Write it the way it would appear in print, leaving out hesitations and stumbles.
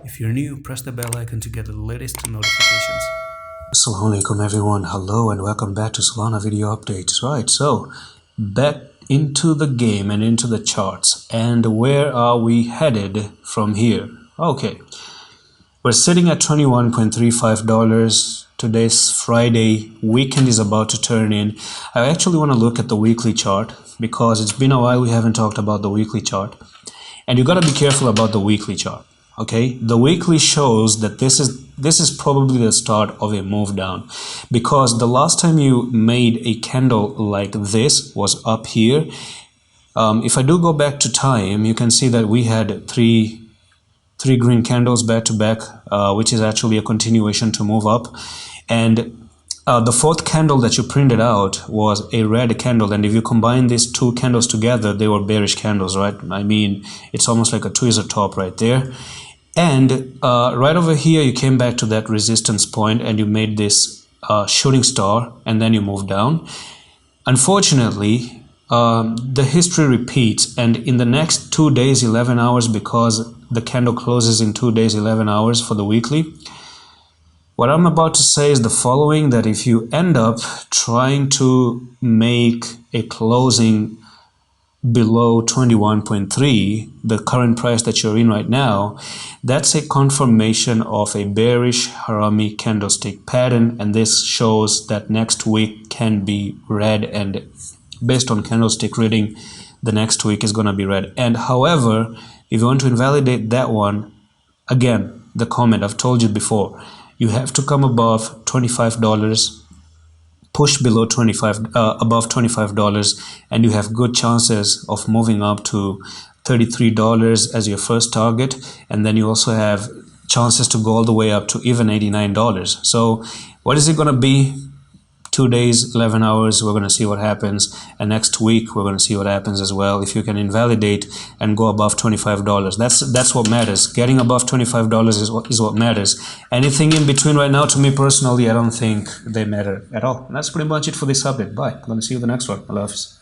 If you're new, press the bell icon to get the latest notifications. Assalamu alaikum everyone, hello and welcome back to Solana video updates. Right, so back into the game and into the charts, and where are we headed from here? Okay, we're sitting at $21.35. Today's Friday, weekend is about to turn in. I actually want to look at the weekly chart because it's been a while we haven't talked about the weekly chart, and you got to be careful about the weekly chart. Okay, the weekly shows that this is probably the start of a move down, because the last time you made a candle like this was up here. If I do go back to time, you can see that we had three green candles back to back, which is actually a continuation to move up, and the fourth candle that you printed out was a red candle, and if you combine these two candles together, they were bearish candles, right? I mean, it's almost like a tweezer top right there. And right over here, you came back to that resistance point and you made this shooting star, and then you moved down. Unfortunately, the history repeats, and in the next 2 days, 11 hours, because the candle closes in 2 days, 11 hours for the weekly, what I'm about to say is the following: that if you end up trying to make a closing below 21.3, the current price that you're in right now, that's a confirmation of a bearish harami candlestick pattern, and this shows that next week can be red, and based on candlestick reading, the next week is going to be red. And however, if you want to invalidate that one, again, the comment I've told you before, you have to come above $25, push below above $25, and you have good chances of moving up to $33 as your first target, and then you also have chances to go all the way up to even $89. So what is it going to be? 2 days, 11 hours, we're going to see what happens, and next week we're going to see what happens as well. If you can invalidate and go above $25, that's what matters. Getting above $25 is what matters. Anything in between right now, to me personally, I don't think they matter at all. And that's pretty much it for this update. Bye. I'm going to see you in the next one. Allah Hafiz.